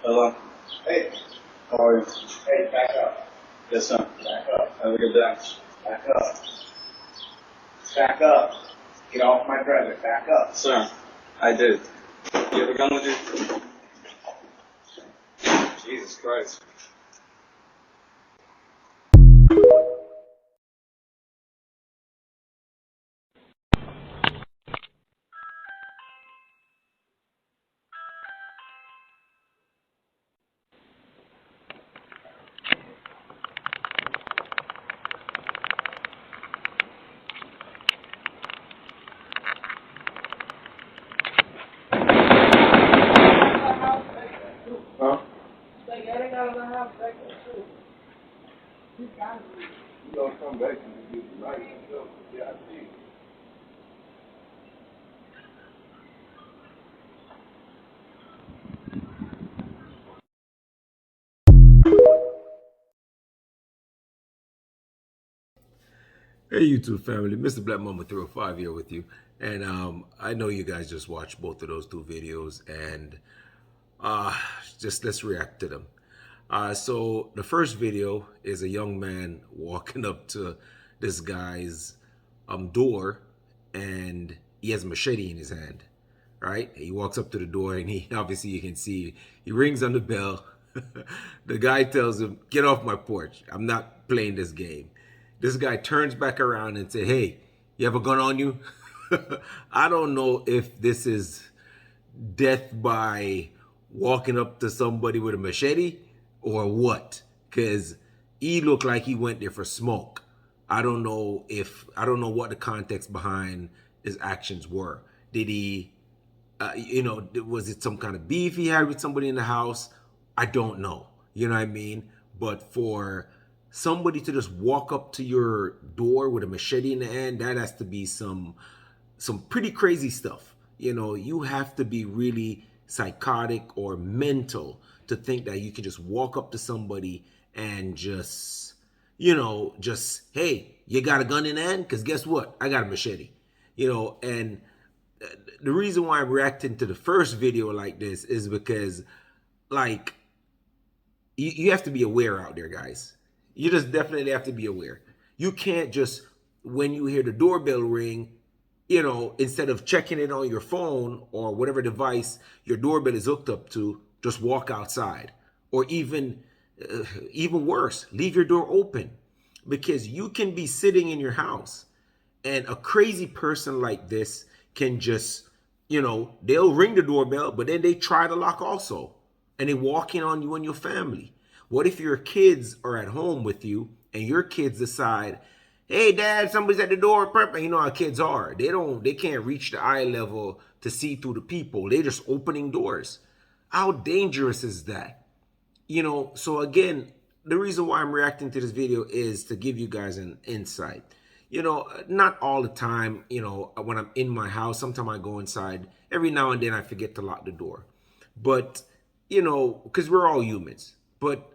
Hello. Hey, How are you? hey, back up. Yes, sir. Back up. Have a good day. Back up. Back up. Get off my driveway. Back up. Sir, I did. You have a gun with you? Jesus Christ. Huh? You gonna come back and do the right stuff. Yeah, I see. Hey YouTube family, Mr. Black Mama 305 here with you. And I know you guys just watched both of those two videos and just let's react to them. So the first video is a young man walking up to this guy's door and he has a machete in his hand, right? He walks up to the door and he obviously you can see he rings on the bell. The guy tells him, "Get off my porch. I'm not playing this game." This guy turns back around and says, "Hey, you have a gun on you?" I don't know if this is death by walking up to somebody with a machete or what, because he looked like he went there for smoke. I don't know what the context behind his actions were. Did he was it some kind of beef he had with somebody in the house? I don't know. You know what I mean? But for somebody to just walk up to your door with a machete in the hand, that has to be some pretty crazy stuff. You know, you have to be really psychotic or mental to think that you can just walk up to somebody and just, hey, you got a gun in hand? Because guess what? I got a machete. And the reason why I'm reacting to the first video like this is because, like, you have to be aware out there, guys. You just definitely have to be aware. You can't just, when you hear the doorbell ring, instead of checking it on your phone or whatever device your doorbell is hooked up to, just walk outside. Or even worse, leave your door open. Because you can be sitting in your house and a crazy person like this can just, they'll ring the doorbell, but then they try to lock also. And they walk in on you and your family. What if your kids are at home with you and your kids decide, "Hey dad, somebody's at the door." You know how kids are. They can't reach the eye level to see through the people. They're just opening doors. How dangerous is that? So again, the reason why I'm reacting to this video is to give you guys an insight. Not all the time, when I'm in my house, sometimes I go inside. Every now and then I forget to lock the door. But, because we're all humans. But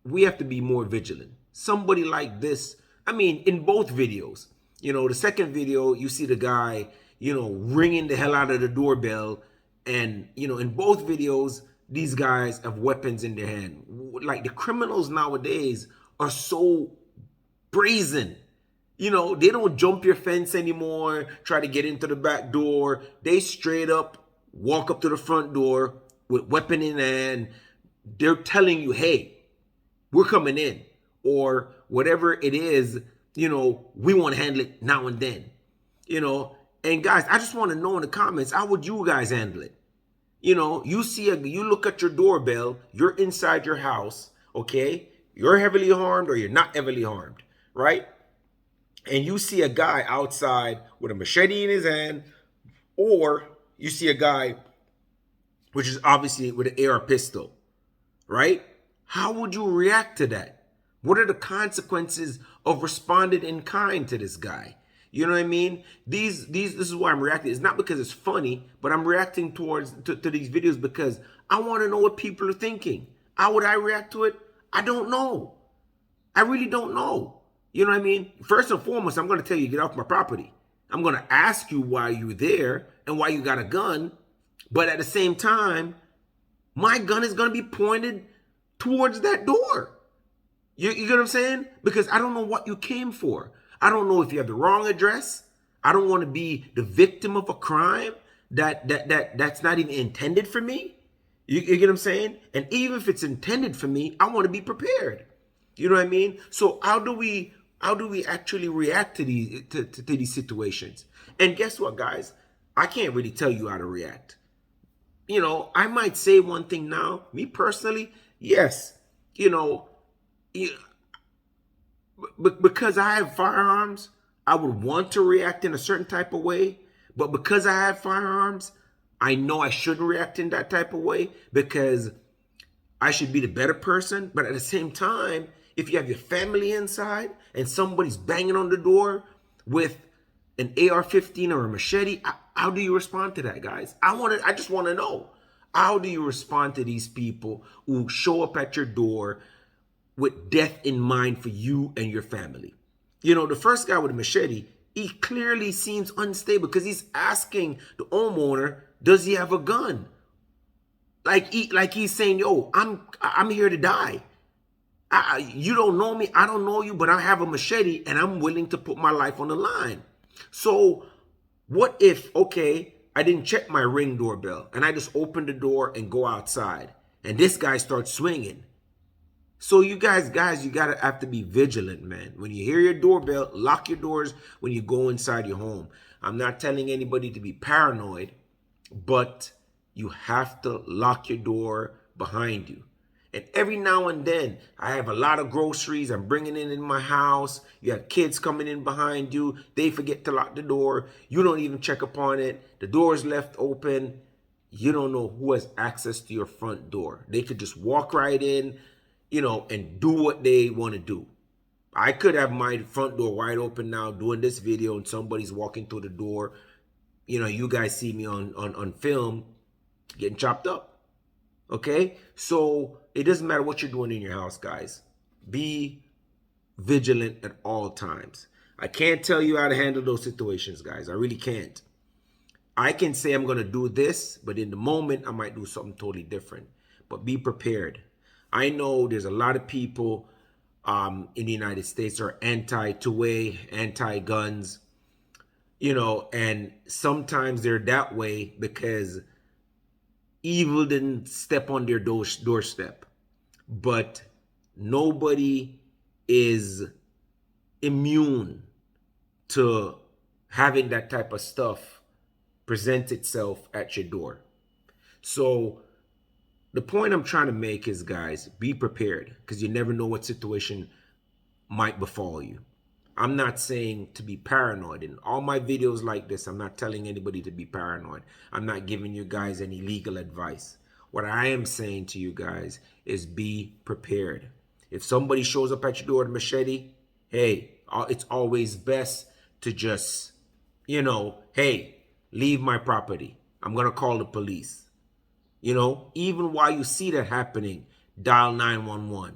we have to be more vigilant. Somebody like this, I mean, in both videos, the second video, you see the guy, ringing the hell out of the doorbell. And, in both videos, these guys have weapons in their hand. Like the criminals nowadays are so brazen. They don't jump your fence anymore, try to get into the back door. They straight up walk up to the front door with weapon in hand. They're telling you, "Hey, we're coming in," or whatever it is, we want to handle it now and then. And guys, I just want to know in the comments, how would you guys handle it? You look at your doorbell, you're inside your house, okay? You're heavily harmed or you're not heavily harmed, right? And you see a guy outside with a machete in his hand, or you see a guy, which is obviously with an AR pistol, right? How would you react to that? What are the consequences of responding in kind to this guy? You know what I mean? This is why I'm reacting. It's not because it's funny, but I'm reacting to these videos because I want to know what people are thinking. How would I react to it? I don't know. I really don't know. You know what I mean? First and foremost, I'm going to tell you, get off my property. I'm going to ask you why you're there and why you got a gun. But at the same time, my gun is going to be pointed towards that door. You get what I'm saying? Because I don't know what you came for. I don't know if you have the wrong address. I don't want to be the victim of a crime that's not even intended for me. You get what I'm saying? And even if it's intended for me, I want to be prepared. You know what I mean? So how do we actually react to these situations? And guess what, guys? I can't really tell you how to react. You know, I might say one thing now. Me personally, yes. You know, because I have firearms, I would want to react in a certain type of way. But because I have firearms, I know I shouldn't react in that type of way because I should be the better person. But at the same time, if you have your family inside and somebody's banging on the door with an AR-15 or a machete, how do you respond to that, guys? I just want to know. How do you respond to these people who show up at your door with death in mind for you and your family? You know, the first guy with a machete, he clearly seems unstable because he's asking the homeowner, does he have a gun? Like he's saying, yo, I'm here to die. You don't know me, I don't know you, but I have a machete and I'm willing to put my life on the line. So what if, okay, I didn't check my Ring doorbell and I just open the door and go outside and this guy starts swinging? So you guys, you gotta have to be vigilant, man. When you hear your doorbell, lock your doors when you go inside your home. I'm not telling anybody to be paranoid, but you have to lock your door behind you. And every now and then, I have a lot of groceries I'm bringing in my house. You have kids coming in behind you. They forget to lock the door. You don't even check upon it. The door is left open. You don't know who has access to your front door. They could just walk right in, you know, and do what they want to do. I could have my front door wide open now doing this video and somebody's walking through the door. You know, you guys see me on film getting chopped up. Okay? So it doesn't matter what you're doing in your house, guys. Be vigilant at all times. I can't tell you how to handle those situations, guys. I really can't. I can say I'm going to do this, but in the moment, I might do something totally different. But be prepared. I know there's a lot of people in the United States are anti-two-way, anti-guns, you know, and sometimes they're that way because evil didn't step on their doorstep. But nobody is immune to having that type of stuff present itself at your door. So the point I'm trying to make is, guys, be prepared because you never know what situation might befall you. I'm not saying to be paranoid. In all my videos like this, I'm not telling anybody to be paranoid. I'm not giving you guys any legal advice. What I am saying to you guys is be prepared. If somebody shows up at your door with a machete, hey, it's always best to just, you know, hey, leave my property. I'm going to call the police. You know, even while you see that happening, dial 911.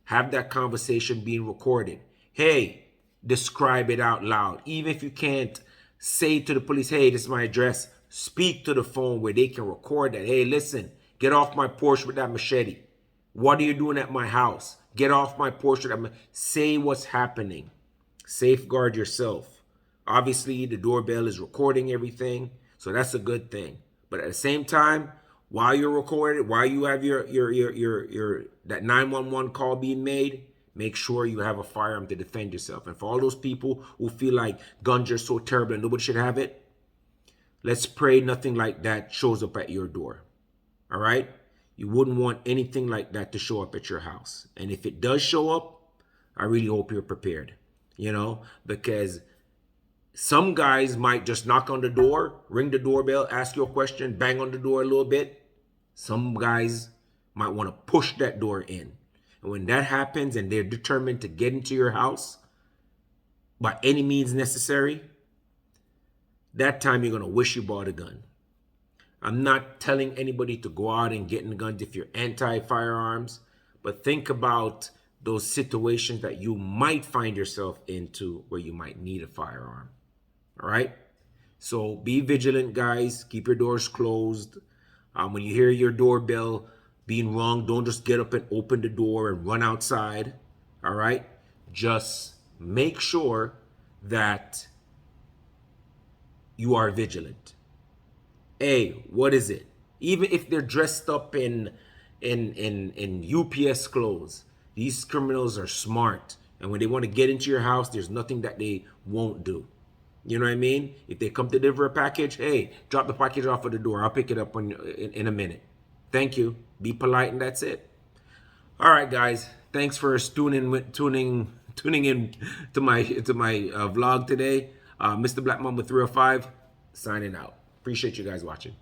Have that conversation being recorded. Hey, describe it out loud. Even if you can't say to the police, hey, this is my address, speak to the phone where they can record that. Hey, listen, get off my porch with that machete. What are you doing at my house? Get off my porch with that machete. Say what's happening. Safeguard yourself. Obviously, the doorbell is recording everything, so that's a good thing. But at the same time, while you're recording, while you have your that 911 call being made, make sure you have a firearm to defend yourself. And for all those people who feel like guns are so terrible and nobody should have it, let's pray nothing like that shows up at your door. All right? You wouldn't want anything like that to show up at your house. And if it does show up, I really hope you're prepared, you know, because some guys might just knock on the door, ring the doorbell, ask you a question, bang on the door a little bit. Some guys might want to push that door in. And when that happens and they're determined to get into your house by any means necessary, that time you're going to wish you bought a gun. I'm not telling anybody to go out and get in guns if you're anti-firearms, but think about those situations that you might find yourself into where you might need a firearm. All right? So be vigilant, guys. Keep your doors closed. When you hear your doorbell, being wrong. Don't just get up and open the door and run outside. All right? Just make sure that you are vigilant. What is it? Even if they're dressed up in UPS clothes, these criminals are smart. And when they want to get into your house, there's nothing that they won't do. You know what I mean? If they come to deliver a package, hey, drop the package off at the door. I'll pick it up in a minute. Thank you. Be polite, and that's it. All right, guys. Thanks for tuning in to my vlog today. Mr. Black Mamba 305 signing out. Appreciate you guys watching.